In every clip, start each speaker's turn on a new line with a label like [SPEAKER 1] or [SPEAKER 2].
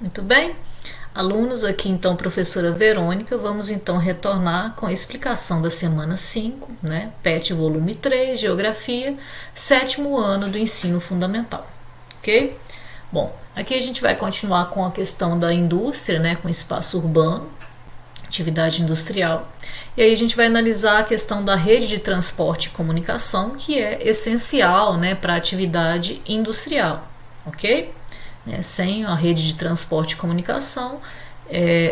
[SPEAKER 1] Muito bem, alunos, aqui então professora Verônica, vamos então retornar com a explicação da semana 5, né, PET volume 3, Geografia, 7º ano do ensino fundamental, ok? Bom, aqui a gente vai continuar com a questão da indústria, né, com espaço urbano, atividade industrial, e aí a gente vai analisar a questão da rede de transporte e comunicação, que é essencial, né, para a atividade industrial, ok? Sem a rede de transporte e comunicação,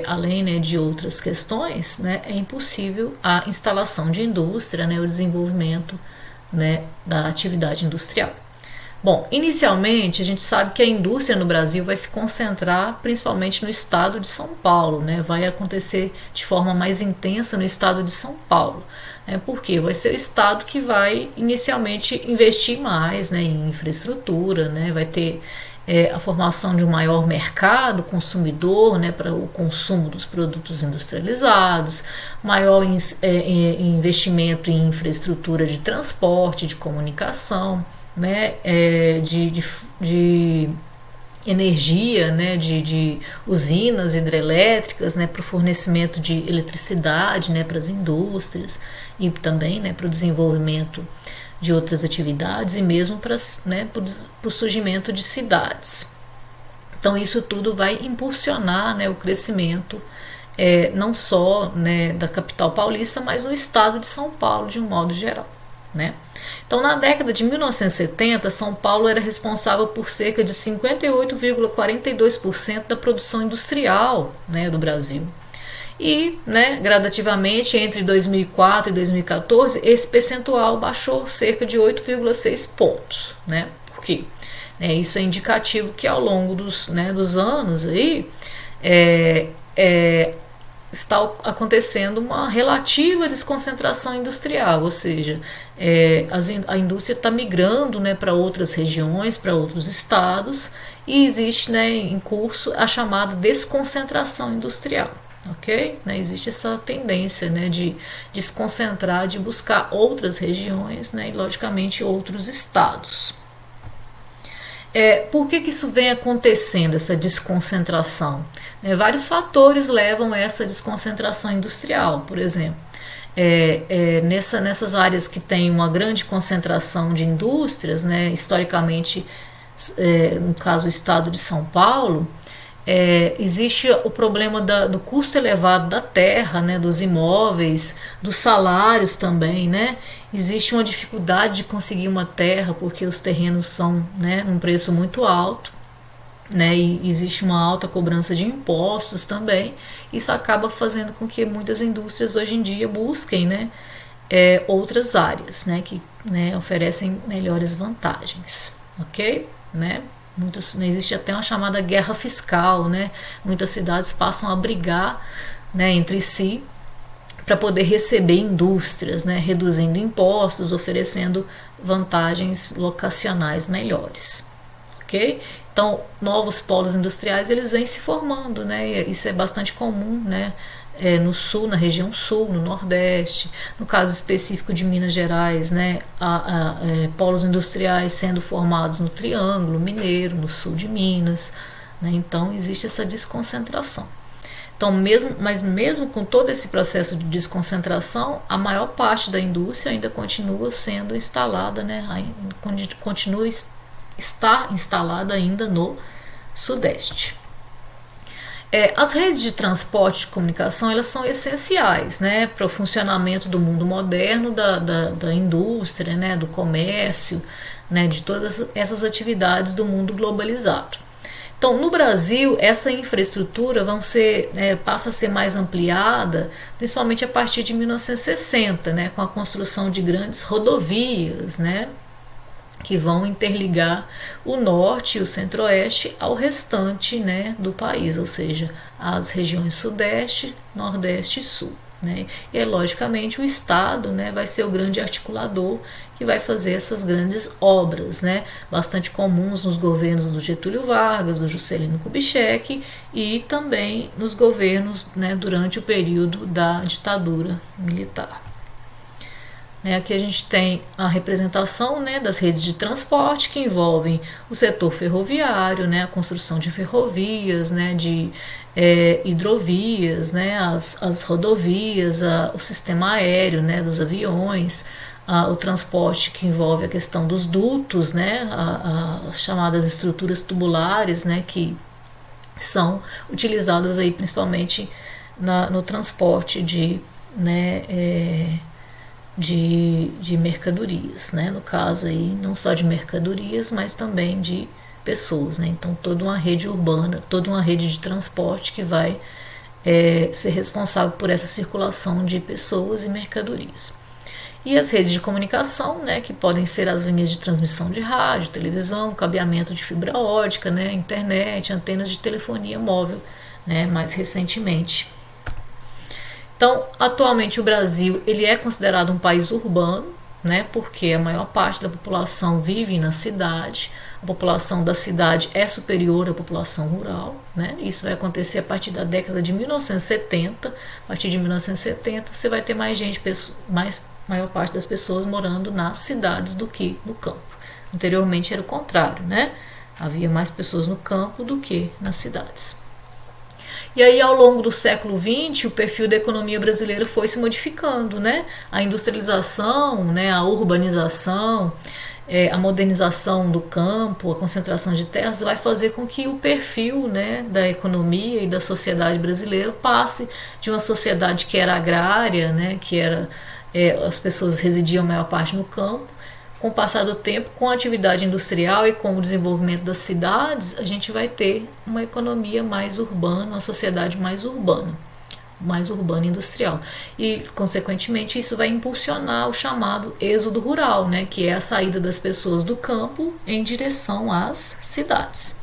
[SPEAKER 1] além, né, de outras questões, né, é impossível a instalação de indústria, né, o desenvolvimento, né, da atividade industrial. Bom, inicialmente a gente sabe que a indústria no Brasil vai se concentrar principalmente no estado de São Paulo, né, vai acontecer de forma mais intensa no estado de São Paulo. Porque vai ser o estado que vai inicialmente investir mais, né, em infraestrutura, né, vai ter a formação de um maior mercado consumidor, né, para o consumo dos produtos industrializados, maior investimento em infraestrutura de transporte, de comunicação, né, de energia, né, de usinas hidrelétricas, né, para o fornecimento de eletricidade, né, para as indústrias e também, né, para o desenvolvimento de outras atividades e mesmo para, né, o surgimento de cidades. Então isso tudo vai impulsionar, né, o crescimento não só, né, da capital paulista, mas no estado de São Paulo de um modo geral, né? Então, na década de 1970, São Paulo era responsável por cerca de 58,42% da produção industrial, né, do Brasil. E, né, gradativamente, entre 2004 e 2014, esse percentual baixou cerca de 8,6 pontos. Né? Por quê? Isso é indicativo que ao longo dos anos aí, está acontecendo uma relativa desconcentração industrial, ou seja, a indústria está migrando, né, para outras regiões, para outros estados, e existe, né, em curso a chamada desconcentração industrial. Ok? Existe essa tendência, né, de desconcentrar, de buscar outras regiões, né, e logicamente outros estados. Por que isso vem acontecendo, essa desconcentração? Vários fatores levam a essa desconcentração industrial, por exemplo. Nessas áreas que tem uma grande concentração de indústrias, né, historicamente, no caso o estado de São Paulo, existe o problema do custo elevado da terra, né, dos imóveis, dos salários também, né? Existe uma dificuldade de conseguir uma terra porque os terrenos são, né, num preço muito alto, né, e existe uma alta cobrança de impostos também. Isso acaba fazendo com que muitas indústrias hoje em dia busquem, né, outras áreas, né, que, né, oferecem melhores vantagens, ok? Existe até uma chamada guerra fiscal, né? Muitas cidades passam a brigar, né, entre si para poder receber indústrias, né, reduzindo impostos, oferecendo vantagens locacionais melhores, ok? Então, novos polos industriais eles vêm se formando, né? Isso é bastante comum, né? No sul, na região sul, no nordeste, no caso específico de Minas Gerais, né, polos industriais sendo formados no Triângulo Mineiro, no sul de Minas, né, então existe essa desconcentração. Então, mesmo com todo esse processo de desconcentração, a maior parte da indústria ainda continua sendo instalada, né, está instalada ainda no Sudeste. As redes de transporte e comunicação elas são essenciais, né, para o funcionamento do mundo moderno, da indústria, né, do comércio, né, de todas essas atividades do mundo globalizado. Então, no Brasil, essa infraestrutura passa a ser mais ampliada, principalmente a partir de 1960, né, com a construção de grandes rodovias, né, que vão interligar o norte e o centro-oeste ao restante, né, do país, ou seja, as regiões sudeste, nordeste e sul. Né? E logicamente o Estado, né, vai ser o grande articulador que vai fazer essas grandes obras, né, bastante comuns nos governos do Getúlio Vargas, do Juscelino Kubitschek e também nos governos, né, durante o período da ditadura militar. né? Aqui a gente tem a representação, né, das redes de transporte que envolvem o setor ferroviário, né, a construção de ferrovias, né, de hidrovias, né, as rodovias, o sistema aéreo, né, dos aviões, o transporte que envolve a questão dos dutos, né, as chamadas estruturas tubulares, né, que são utilizadas aí principalmente no transporte né, de mercadorias, né? No caso aí não só de mercadorias, mas também de pessoas, né? Então toda uma rede urbana, toda uma rede de transporte que vai ser responsável por essa circulação de pessoas e mercadorias. E as redes de comunicação, né, que podem ser as linhas de transmissão de rádio, televisão, cabeamento de fibra ótica, né, internet, antenas de telefonia móvel, né, mais recentemente. Então, atualmente o Brasil ele é considerado um país urbano, né, porque a maior parte da população vive na cidade, a população da cidade é superior à população rural, né, isso vai acontecer a partir da década de 1970, a partir de 1970 você vai ter mais gente, maior parte das pessoas morando nas cidades do que no campo. Anteriormente era o contrário, né, havia mais pessoas no campo do que nas cidades. E aí, ao longo do século XX, o perfil da economia brasileira foi se modificando, né? A industrialização, né? A urbanização, a modernização do campo, a concentração de terras vai fazer com que o perfil, né, da economia e da sociedade brasileira passe de uma sociedade que era agrária, né? Que era as pessoas residiam a maior parte no campo. Com o passar do tempo, com a atividade industrial e com o desenvolvimento das cidades, a gente vai ter uma economia mais urbana, uma sociedade mais urbana e industrial. E, consequentemente, isso vai impulsionar o chamado êxodo rural, né, que é a saída das pessoas do campo em direção às cidades.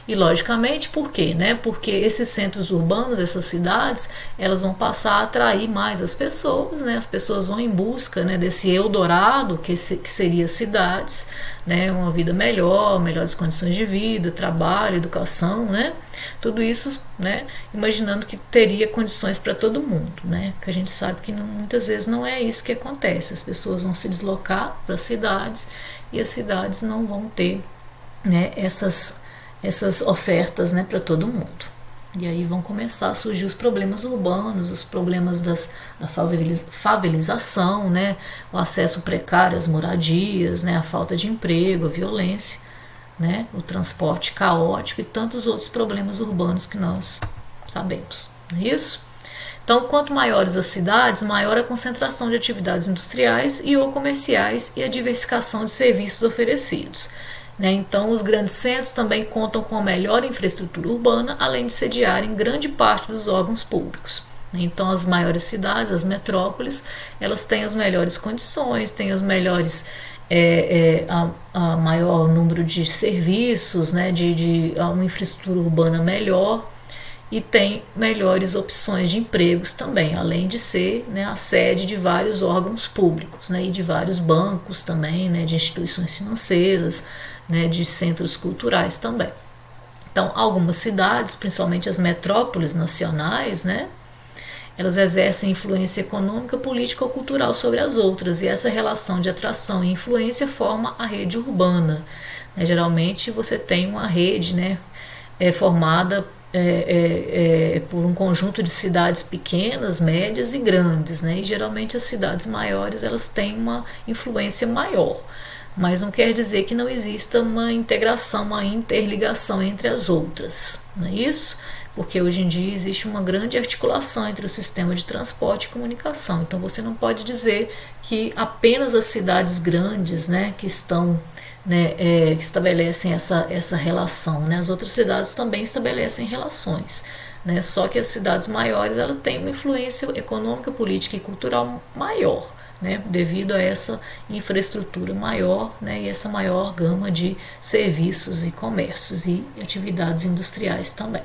[SPEAKER 1] E logicamente, por quê? Né? Porque esses centros urbanos, essas cidades, elas vão passar a atrair mais as pessoas, né? As pessoas vão em busca, né, desse Eldorado, que seria cidades, né? Uma vida melhor, melhores condições de vida, trabalho, educação, né? Tudo isso, né, imaginando que teria condições para todo mundo, né? Que a gente sabe que muitas vezes não é isso que acontece. As pessoas vão se deslocar para as cidades e as cidades não vão ter, né, essas ofertas, né, para todo mundo. E aí vão começar a surgir os problemas urbanos, os problemas da favelização, né, o acesso precário às moradias, né, a falta de emprego, a violência, né, o transporte caótico e tantos outros problemas urbanos que nós sabemos. Não é isso? Então, quanto maiores as cidades, maior a concentração de atividades industriais e ou comerciais e a diversificação de serviços oferecidos. Então, os grandes centros também contam com a melhor infraestrutura urbana, além de sediarem grande parte dos órgãos públicos. Então, as maiores cidades, as metrópoles, elas têm as melhores condições, têm os melhores, a maior número de serviços, né, de uma infraestrutura urbana melhor e tem melhores opções de empregos também, além de ser, né, a sede de vários órgãos públicos, né, e de vários bancos também, né, de instituições financeiras, né, de centros culturais também. Então, algumas cidades, principalmente as metrópoles nacionais, né, elas exercem influência econômica, política ou cultural sobre as outras, e essa relação de atração e influência forma a rede urbana. Geralmente você tem uma rede, né, formada por um conjunto de cidades pequenas, médias e grandes, né, e geralmente as cidades maiores elas têm uma influência maior. Mas não quer dizer que não exista uma integração, uma interligação entre as outras, não é isso? Porque hoje em dia existe uma grande articulação entre o sistema de transporte e comunicação. Então você não pode dizer que apenas as cidades grandes, né, que estão, né, que estabelecem essa relação, né? As outras cidades também estabelecem relações, né? Só que as cidades maiores elas têm uma influência econômica, política e cultural maior, né, devido a essa infraestrutura maior, né, e essa maior gama de serviços e comércios e atividades industriais também.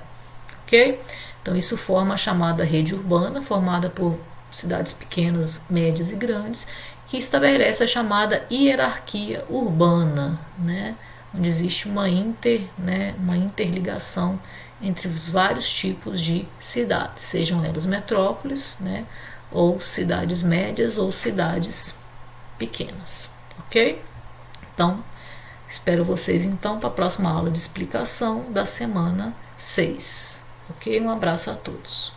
[SPEAKER 1] Ok? Então isso forma a chamada rede urbana, formada por cidades pequenas, médias e grandes, que estabelece a chamada hierarquia urbana, né, onde existe uma interligação entre os vários tipos de cidades, sejam elas metrópoles, né, ou cidades médias ou cidades pequenas, ok? Então, espero vocês então para a próxima aula de explicação da semana 6, ok? Um abraço a todos.